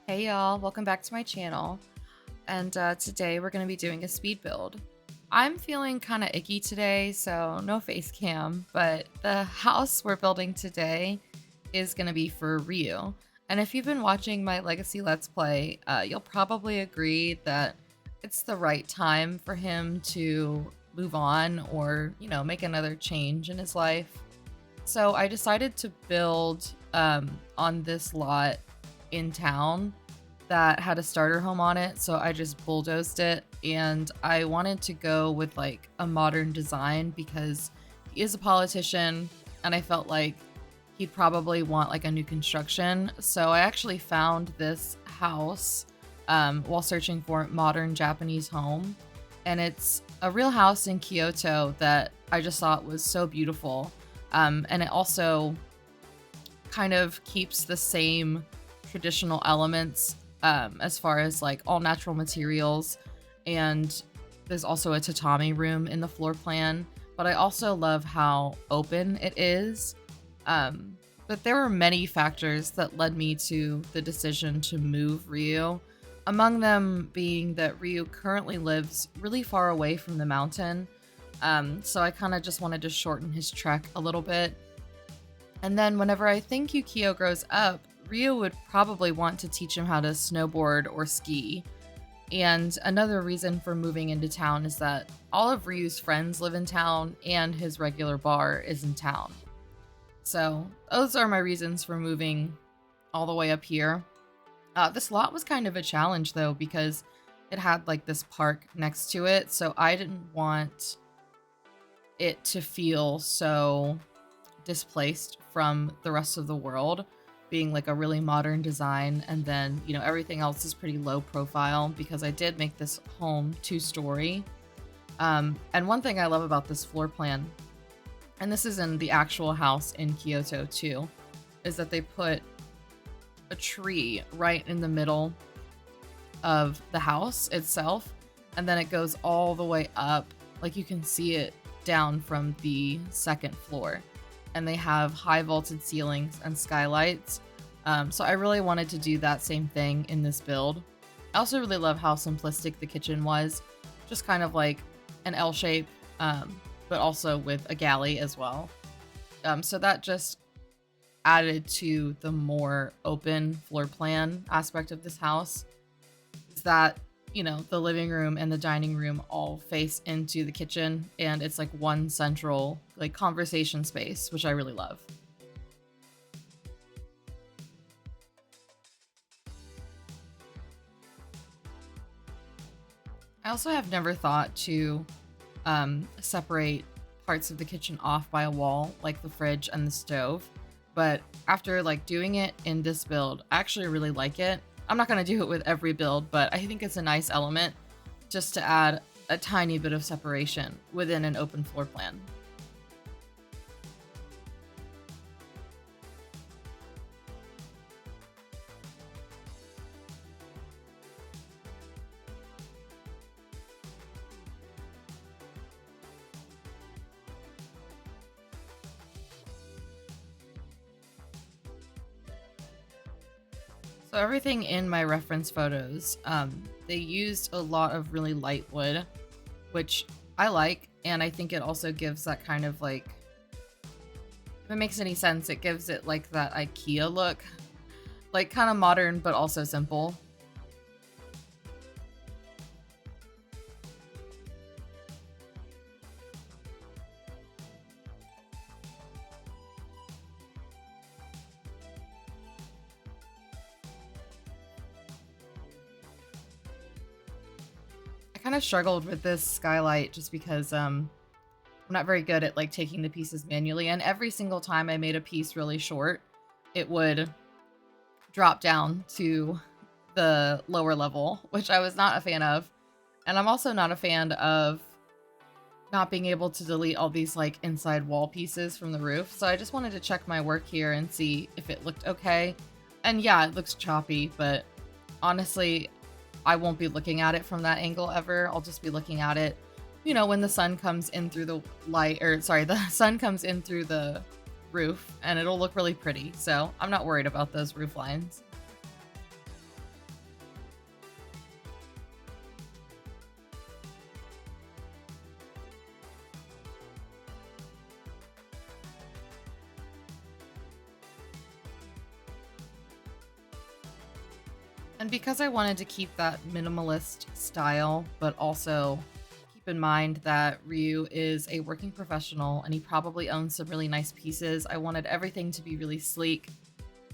Hey y'all, welcome back to my channel. And today we're going to be doing a speed build. I'm feeling kind of icky today, so no face cam, but the house we're building today is going to be for Ryu. And if you've been watching my Legacy Let's Play, you'll probably agree that it's the right time for him to move on or, make another change in his life. So I decided to build on this lot in town that had a starter home on it. So I just bulldozed it and I wanted to go with like a modern design because he is a politician and I felt like he'd probably want like a new construction. So I actually found this house while searching for modern Japanese home. And it's a real house in Kyoto that I just thought was so beautiful. And it also kind of keeps the same traditional elements as far as like all natural materials. And there's also a tatami room in the floor plan. But I also love how open it is. But there were many factors that led me to the decision to move Ryu. Among them being that Ryu currently lives really far away from the mountain. So I kind of just wanted to shorten his trek a little bit. And then whenever I think Yukio grows up, Ryu would probably want to teach him how to snowboard or ski. And another reason for moving into town is that all of Ryu's friends live in town and his regular bar is in town. So those are my reasons for moving all the way up here. This lot was kind of a challenge though because it had like this park next to it. So I didn't want it to feel so displaced from the rest of the world, being like a really modern design, and then everything else is pretty low profile because I did make this home 2-story. And one thing I love about this floor plan, and this is in the actual house in Kyoto too, is that they put a tree right in the middle of the house itself, and then it goes all the way up, like you can see it down from the second floor. And they have high vaulted ceilings and skylights. So I really wanted to do that same thing in this build. I also really love how simplistic the kitchen was. Just kind of like an L shape, but also with a galley as well. So that just added to the more open floor plan aspect of this house. Is that the living room and the dining room all face into the kitchen, and it's like one central like conversation space, which I really love. I also have never thought to separate parts of the kitchen off by a wall, like the fridge and the stove. But after like doing it in this build, I actually really like it. I'm not going to do it with every build, but I think it's a nice element just to add a tiny bit of separation within an open floor plan. So everything in my reference photos, they used a lot of really light wood, which I like, and I think it also gives that kind of like, if it makes any sense, it gives it like that IKEA look, like kind of modern but also simple. I kind of struggled with this skylight just because I'm not very good at like taking the pieces manually, and every single time I made a piece really short, it would drop down to the lower level, which I was not a fan of. And I'm also not a fan of not being able to delete all these like inside wall pieces from the roof. So I just wanted to check my work here and see if it looked okay. And yeah, it looks choppy, but honestly, I won't be looking at it from that angle ever. I'll just be looking at it, when the sun comes in through the light, or sorry, the sun comes in through the roof, and it'll look really pretty. So I'm not worried about those roof lines. And because I wanted to keep that minimalist style, but also keep in mind that Ryu is a working professional and he probably owns some really nice pieces, I wanted everything to be really sleek,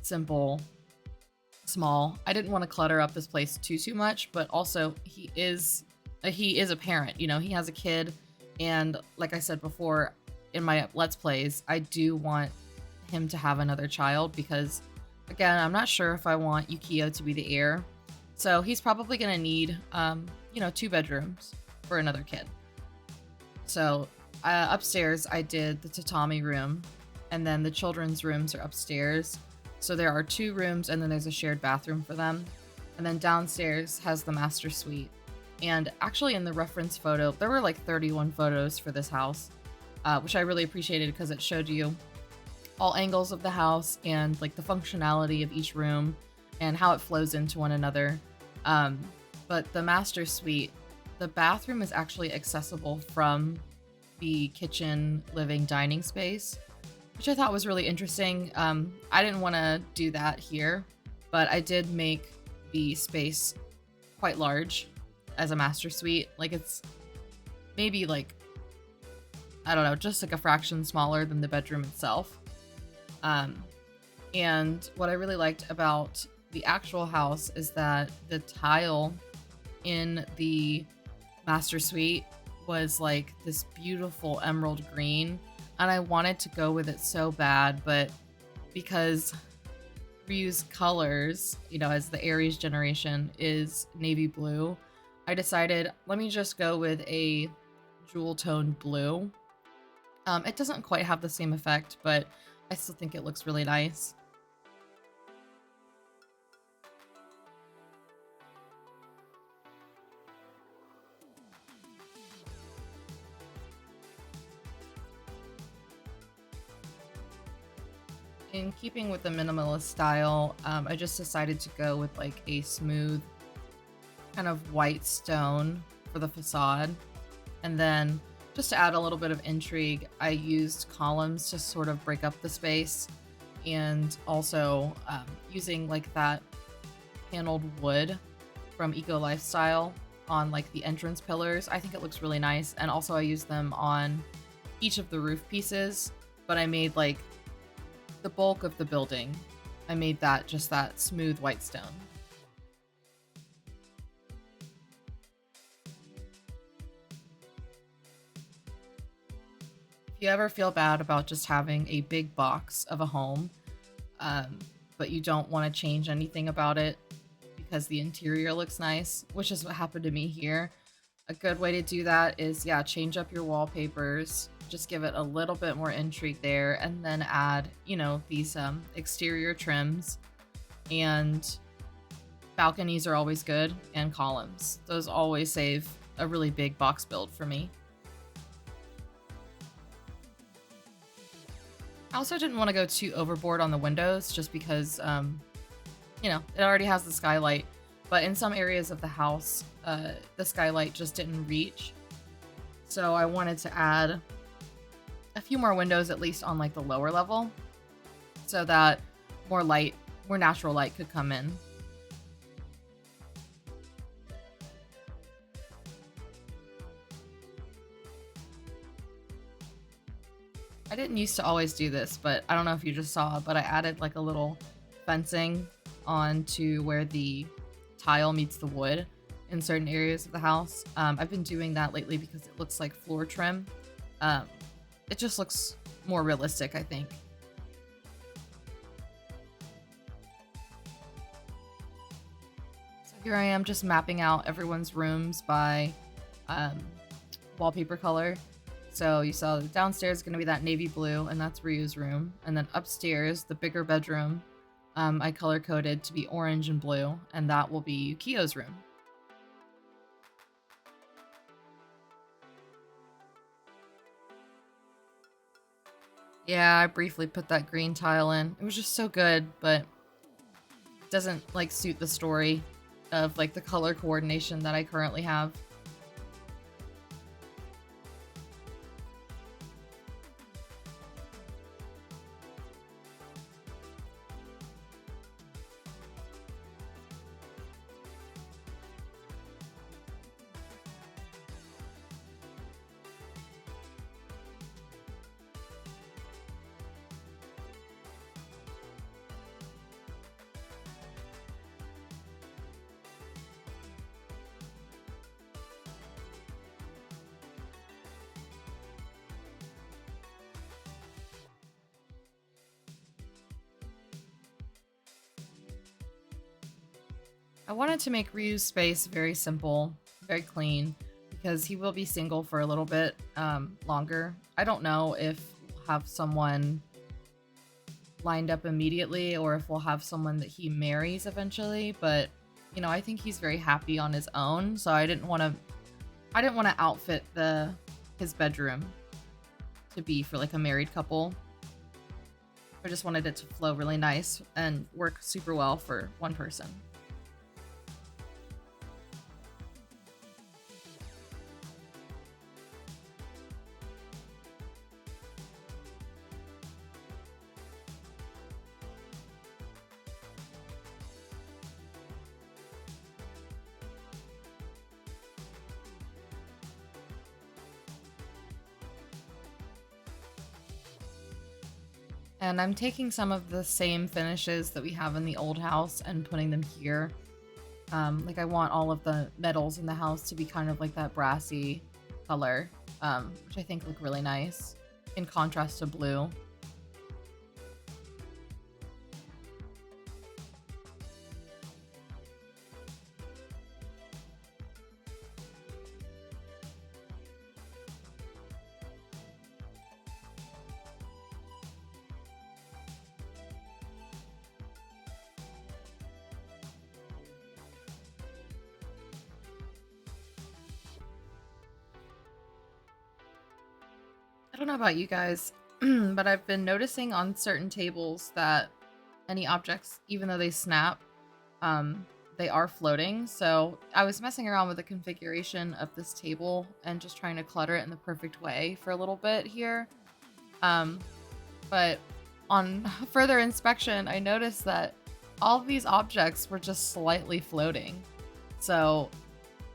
simple, small. I didn't want to clutter up this place too much, but also he is a parent, you know, he has a kid, and like I said before in my let's plays, I do want him to have another child because again, I'm not sure if I want Yukio to be the heir. So he's probably going to need two bedrooms for another kid. So upstairs I did the tatami room, and then the children's rooms are upstairs. So there are two rooms and then there's a shared bathroom for them. And then downstairs has the master suite. And actually in the reference photo, there were like 31 photos for this house, which I really appreciated because it showed you all angles of the house and like the functionality of each room and how it flows into one another. Um, but the master suite, the bathroom is actually accessible from the kitchen, living, dining space, which I thought was really interesting. I didn't want to do that here, but I did make the space quite large as a master suite. Like it's maybe like, I don't know, just like a fraction smaller than the bedroom itself. And what I really liked about the actual house is that the tile in the master suite was like this beautiful emerald green, and I wanted to go with it so bad, but because Ryu's colors, you know, as the Aries generation is navy blue, I decided let me just go with a jewel toned blue. It doesn't quite have the same effect, but I still think it looks really nice. In keeping with the minimalist style, I just decided to go with like a smooth kind of white stone for the facade. And then just to add a little bit of intrigue, I used columns to sort of break up the space, and also using like that paneled wood from Eco Lifestyle on like the entrance pillars. I think it looks really nice. And also I used them on each of the roof pieces, but I made like the bulk of the building, I made that just that smooth white stone. If you ever feel bad about just having a big box of a home, but you don't want to change anything about it because the interior looks nice, which is what happened to me here, a good way to do that is, yeah, change up your wallpapers, just give it a little bit more intrigue there, and then add, you know, these exterior trims. And balconies are always good, and columns. Those always save a really big box build for me. I also didn't want to go too overboard on the windows just because, it already has the skylight. But in some areas of the house, the skylight just didn't reach. So I wanted to add a few more windows, at least on like the lower level, so that more light, more natural light could come in. I didn't used to always do this, but I don't know if you just saw, but I added like a little fencing onto where the tile meets the wood in certain areas of the house. I've been doing that lately because it looks like floor trim. It just looks more realistic, I think. So here I am just mapping out everyone's rooms by wallpaper color. So you saw the downstairs is going to be that navy blue, and that's Ryu's room. And then upstairs, the bigger bedroom, I color coded to be orange and blue, and that will be Yukio's room. Yeah, I briefly put that green tile in. It was just so good, but it doesn't like suit the story of like the color coordination that I currently have. I wanted to make Ryu's space very simple, very clean, because he will be single for a little bit longer. I don't know if we'll have someone lined up immediately or if we'll have someone that he marries eventually, but I think he's very happy on his own, so I didn't want to outfit the his bedroom to be for like a married couple. I just wanted it to flow really nice and work super well for one person. And I'm taking some of the same finishes that we have in the old house and putting them here. Like I want all of the metals in the house to be kind of like that brassy color, which I think look really nice in contrast to blue. I don't know about you guys, but I've been noticing on certain tables that any objects, even though they snap, they are floating. So I was messing around with the configuration of this table and just trying to clutter it in the perfect way for a little bit here. Um, but on further inspection, I noticed that all of these objects were just slightly floating. So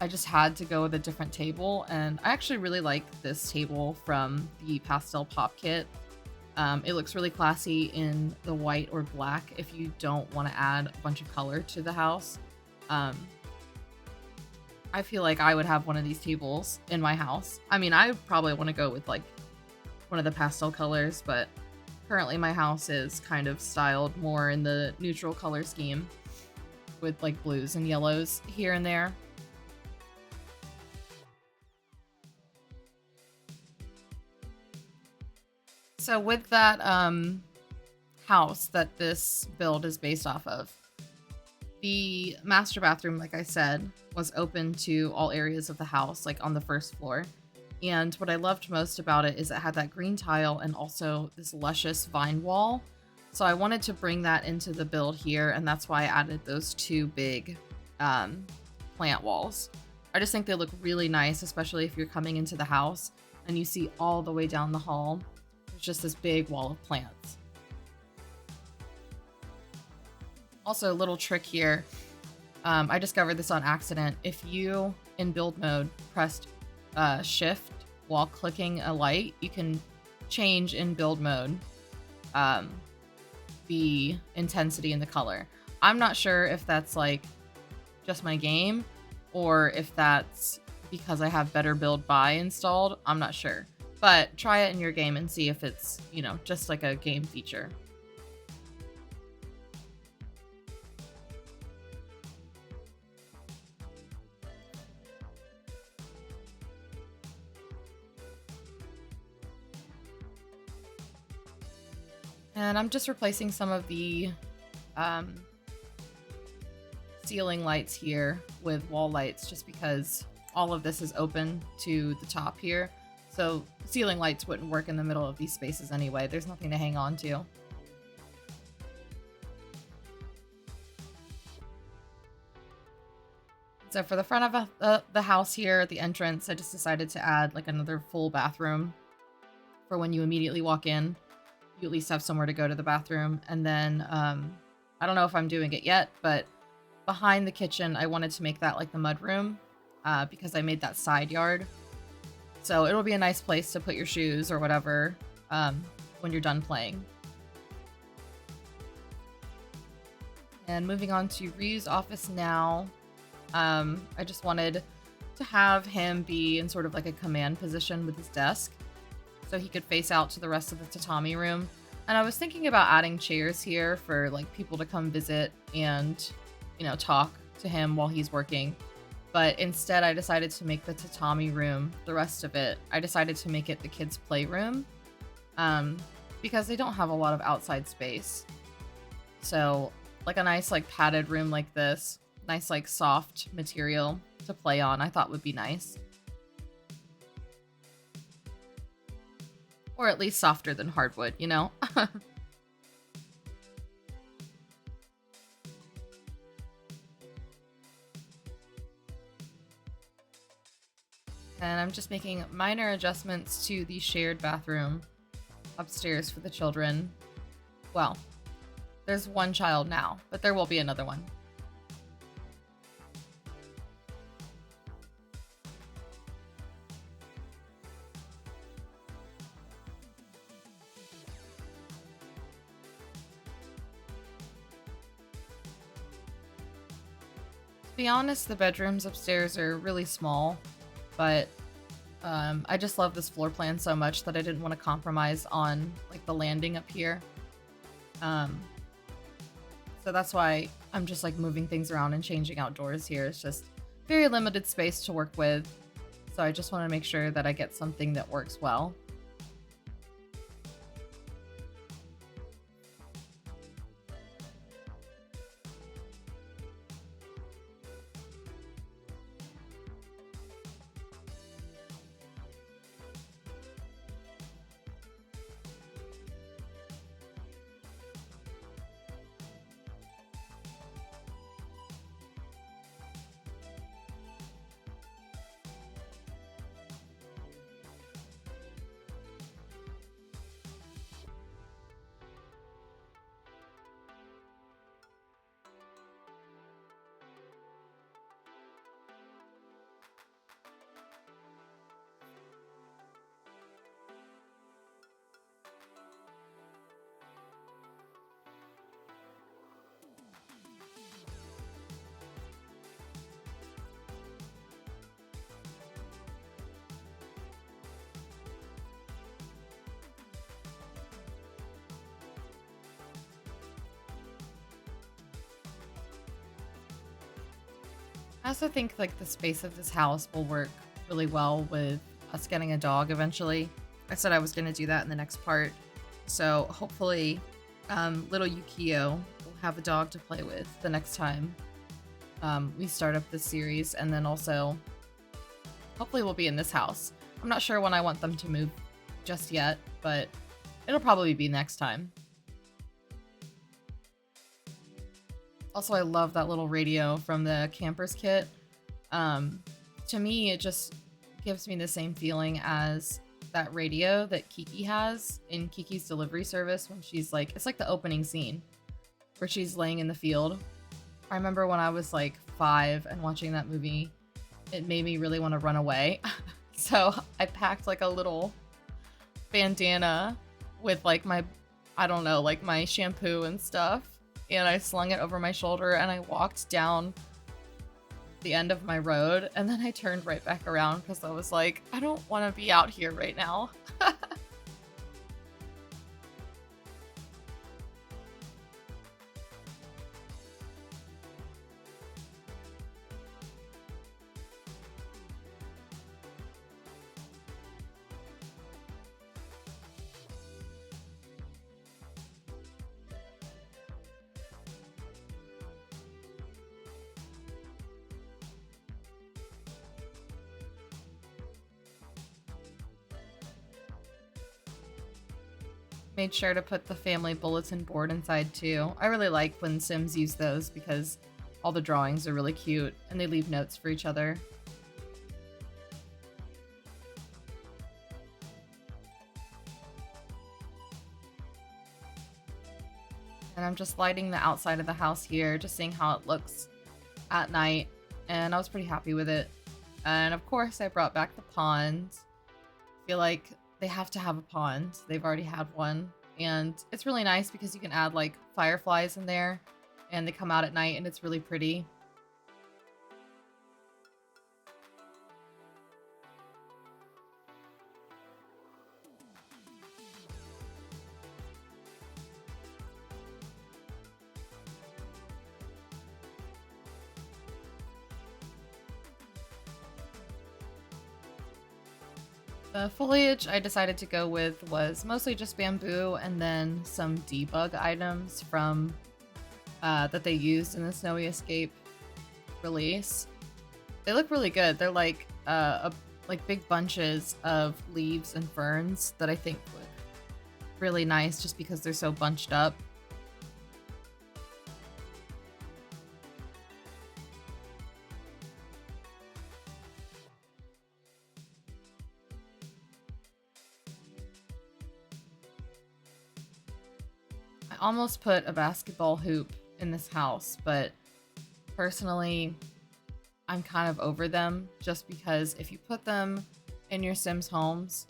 I just had to go with a different table, and I actually really like this table from the Pastel Pop Kit. It looks really classy in the white or black if you don't want to add a bunch of color to the house. Um, I feel like I would have one of these tables in my house. I mean, I probably want to go with like one of the pastel colors, but currently my house is kind of styled more in the neutral color scheme with like blues and yellows here and there. So with that house that this build is based off of, the master bathroom, like I said, was open to all areas of the house, like on the first floor. And what I loved most about it is it had that green tile and also this luscious vine wall. So I wanted to bring that into the build here, and that's why I added those two big plant walls. I just think they look really nice, especially if you're coming into the house and you see all the way down the hall. There's just this big wall of plants. Also, a little trick here. I discovered this on accident. If you, in build mode, pressed shift while clicking a light, you can change in build mode the intensity and the color. I'm not sure if that's like just my game or if that's because I have Better Build By installed. I'm not sure. But try it in your game and see if it's, just like a game feature. And I'm just replacing some of the ceiling lights here with wall lights just because all of this is open to the top here. So ceiling lights wouldn't work in the middle of these spaces anyway. There's nothing to hang on to. So for the front of the house here at the entrance, I just decided to add like another full bathroom for when you immediately walk in. You at least have somewhere to go to the bathroom. And then I don't know if I'm doing it yet, but behind the kitchen, I wanted to make that like the mud room because I made that side yard. So it'll be a nice place to put your shoes or whatever when you're done playing. And moving on to Ryu's office now. I just wanted to have him be in sort of like a command position with his desk so he could face out to the rest of the tatami room. And I was thinking about adding chairs here for like people to come visit and, talk to him while he's working. But instead, I decided to make the tatami room, the rest of it, I decided to make it the kids' playroom, um, because they don't have a lot of outside space. So, like a nice, like, padded room like this, nice, like, soft material to play on, I thought would be nice. Or at least softer than hardwood, you know? And I'm just making minor adjustments to the shared bathroom upstairs for the children. Well, there's one child now, but there will be another one. To be honest, the bedrooms upstairs are really small, but I just love this floor plan so much that I didn't want to compromise on like the landing up here. Um, so that's why I'm just like moving things around and changing outdoors here. It's just very limited space to work with. So I just want to make sure that I get something that works well. I also think like the space of this house will work really well with us getting a dog eventually. I said I was going to do that in the next part. So hopefully little Yukio will have a dog to play with the next time we start up this series. And then also hopefully we'll be in this house. I'm not sure when I want them to move just yet, but it'll probably be next time. Also, I love that little radio from the camper's kit. To me, it just gives me the same feeling as that radio that Kiki has in Kiki's Delivery Service when she's like, it's like the opening scene where she's laying in the field. I remember when I was like 5 and watching that movie, it made me really want to run away. So I packed like a little bandana with like my, I don't know, like my shampoo and stuff. And I slung it over my shoulder and I walked down the end of my road. And then I turned right back around because I was like, I don't want to be out here right now. Made sure to put the family bulletin board inside too. I really like when Sims use those because all the drawings are really cute and they leave notes for each other. And I'm just lighting the outside of the house here, just seeing how it looks at night. And I was pretty happy with it. And of course I brought back the pond. I feel like they have to have a pond. They've already had one. And it's really nice because you can add like fireflies in there and they come out at night and it's really pretty. The foliage I decided to go with was mostly just bamboo and then some debug items from that they used in the Snowy Escape release. They look really good. They're like big bunches of leaves and ferns that I think look really nice just because they're so bunched up. I almost put a basketball hoop in this house, but personally, I'm kind of over them just because if you put them in your Sims homes,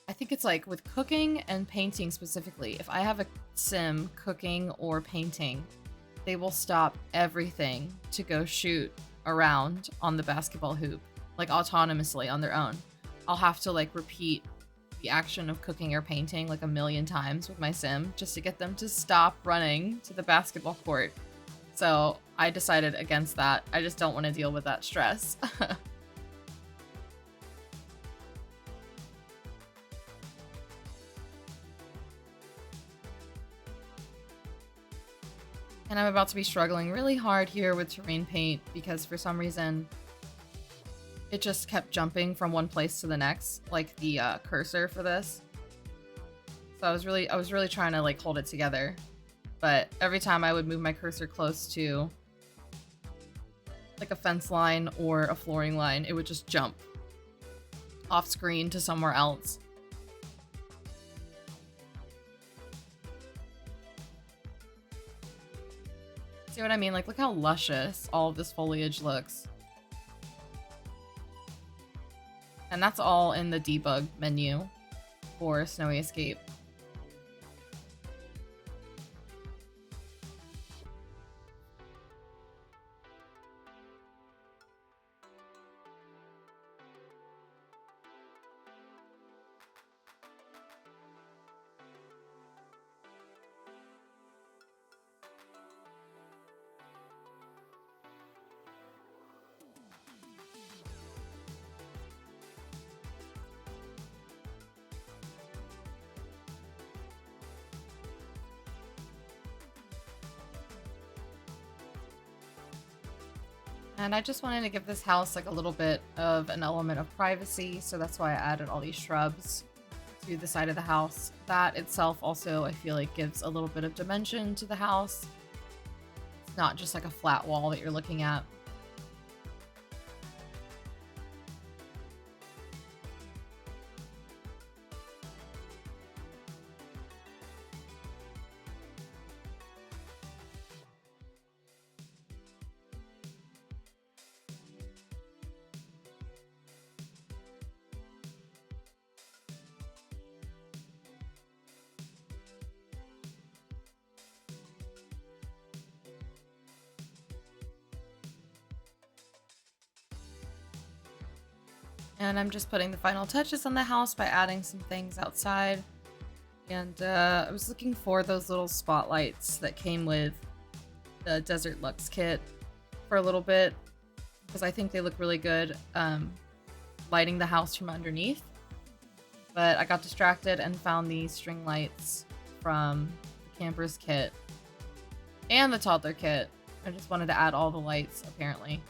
I think it's like with cooking and painting specifically. If I have a Sim cooking or painting, they will stop everything to go shoot around on the basketball hoop, like autonomously on their own. I'll have to like repeat the action of cooking or painting like a million times with my Sim just to get them to stop running to the basketball court. So I decided against that. I just don't want to deal with that stress. And I'm about to be struggling really hard here with terrain paint because for some reason it just kept jumping from one place to the next, like the cursor for this. So I was really trying to like hold it together, but every time I would move my cursor close to like a fence line or a flooring line, it would just jump off screen to somewhere else. See what I mean? Like, look how luscious all of this foliage looks. And that's all in the debug menu for Snowy Escape. And I just wanted to give this house like a little bit of an element of privacy, so that's why I added all these shrubs to the side of the house. That itself also, I feel like, gives a little bit of dimension to the house. It's not just like a flat wall that you're looking at. And I'm just putting the final touches on the house by adding some things outside. And I was looking for those little spotlights that came with the Desert Lux kit for a little bit because I think they look really good lighting the house from underneath. But I got distracted and found these string lights from the camper's kit and the toddler kit. I just wanted to add all the lights, apparently.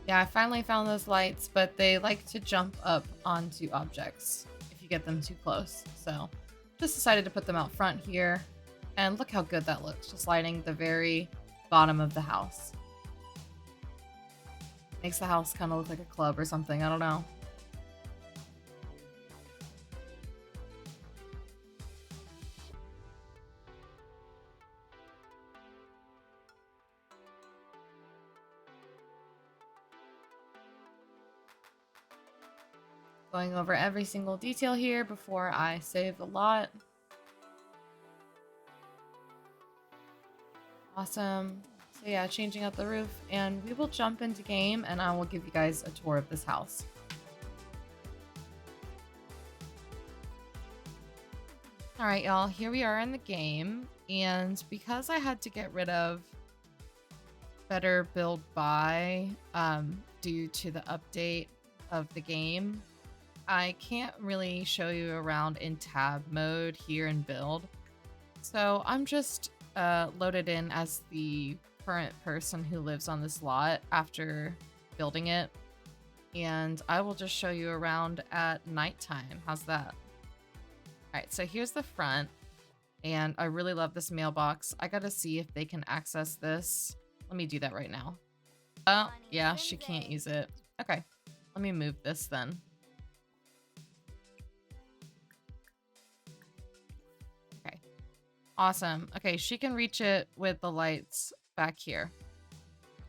Yeah, I finally found those lights, but they like to jump up onto objects if you get them too close. So just decided to put them out front here. And look how good that looks, just lighting the very bottom of the house. Makes the house kind of look like a club or something, I don't know. Going over every single detail here before I save a lot. Awesome. So yeah, changing out the roof, and we will jump into game and I will give you guys a tour of this house. All right, y'all, here we are in the game, and because I had to get rid of better build by due to the update of the game, I can't really show you around in tab mode here in build. So I'm just loaded in as the current person who lives on this lot after building it. And I will just show you around at nighttime. How's that? All right, so here's the front. And I really love this mailbox. I gotta see if they can access this. Let me do that right now. Oh, yeah, she can't use it. Okay, let me move this then. Okay, awesome. Okay, she can reach it with the lights back here.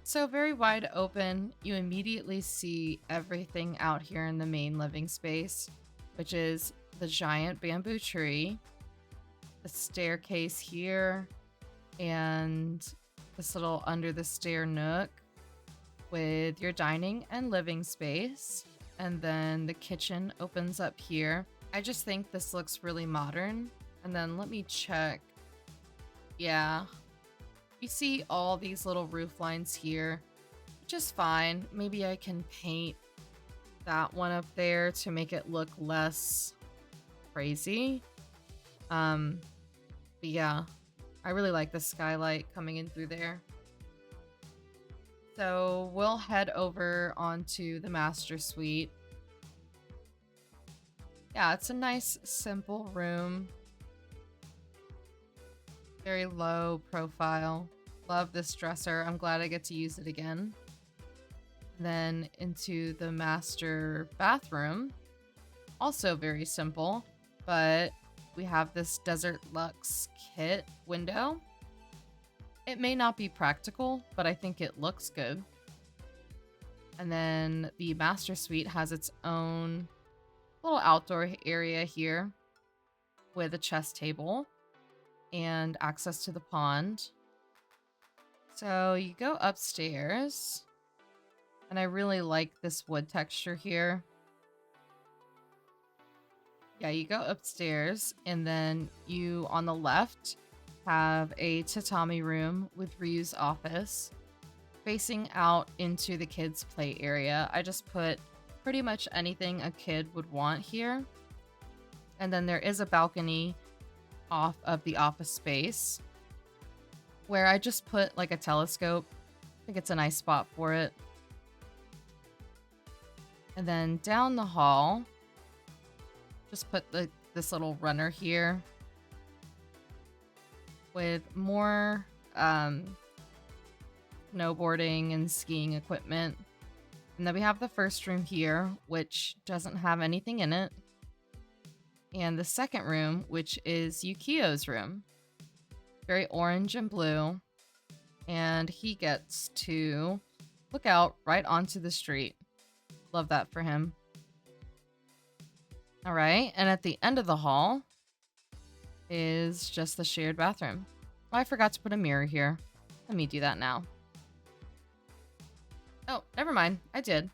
So very wide open, you immediately see everything out here in the main living space, which is the giant bamboo tree, the staircase here, and this little under the stair nook with your dining and living space. And then the kitchen opens up here. I just think this looks really modern. And then let me check. Yeah. You see all these little roof lines here, which is fine. Maybe I can paint that one up there to make it look less crazy. But yeah, I really like the skylight coming in through there. So we'll head over onto the master suite. Yeah, it's a nice, simple room. Very low profile. Love this dresser. I'm glad I get to use it again. Then into the master bathroom. Also very simple, but we have this Desert Luxe kit window. It may not be practical, but I think it looks good. And then the master suite has its own little outdoor area here with a chess table and access to the pond. So you go upstairs, and I really like this wood texture here. Yeah, you go upstairs, and then you, on the left, have a tatami room with Ryu's office facing out into the kids' play area. I just put pretty much anything a kid would want here. And then there is a balcony off of the office space where I just put like a telescope. I think it's a nice spot for it. And then down the hall, just put this little runner here with more snowboarding and skiing equipment. And then we have the first room here, which doesn't have anything in it. And the second room, which is Yukio's room. Very orange and blue. And he gets to look out right onto the street. Love that for him. All right, and at the end of the hall is just the shared bathroom. Oh, I forgot to put a mirror here. Let me do that now. Oh, never mind. I did.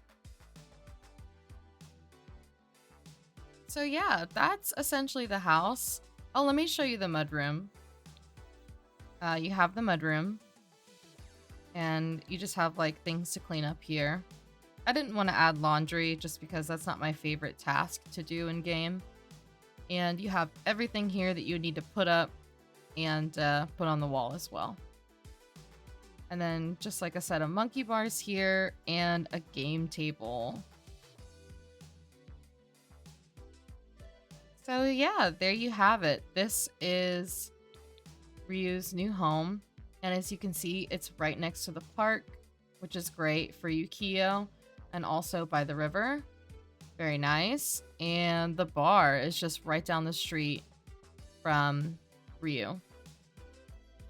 So yeah, that's essentially the house. Oh, let me show you the mudroom. You have the mudroom. And you just have like things to clean up here. I didn't want to add laundry just because that's not my favorite task to do in game. And you have everything here that you need to put up and put on the wall as well. And then just like a set of monkey bars here and a game table. So yeah, there you have it. This is Ryu's new home. And as you can see, it's right next to the park, which is great for Yukio, and also by the river. Very nice. And the bar is just right down the street from Ryu.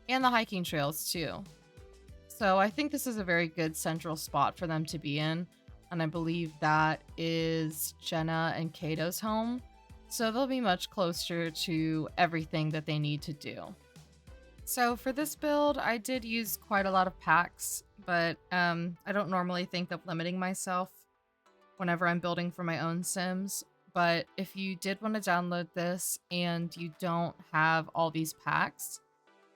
And the hiking trails too. So I think this is a very good central spot for them to be in. and I believe that is Jenna and Kato's home. So they'll be much closer to everything that they need to do. So for this build, I did use quite a lot of packs, but I don't normally think of limiting myself whenever I'm building for my own Sims. But if you did want to download this and you don't have all these packs,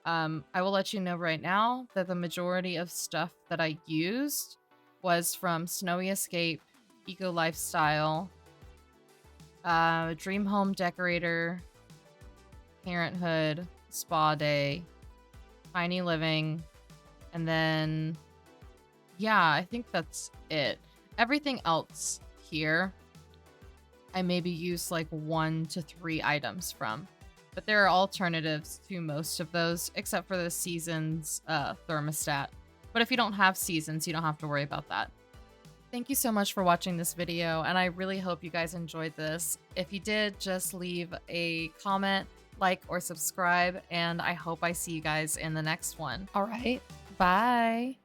I will let you know right now that the majority of stuff that I used was from Snowy Escape, Eco Lifestyle, Dream Home Decorator, Parenthood, Spa Day, Tiny Living, and then, yeah, I think that's it. Everything else here, I maybe use like 1 to 3 items from. But there are alternatives to most of those, except for the seasons thermostat. But if you don't have seasons, you don't have to worry about that. Thank you so much for watching this video, and I really hope you guys enjoyed this. If you did, just leave a comment, like, or subscribe, and I hope I see you guys in the next one. All right, bye.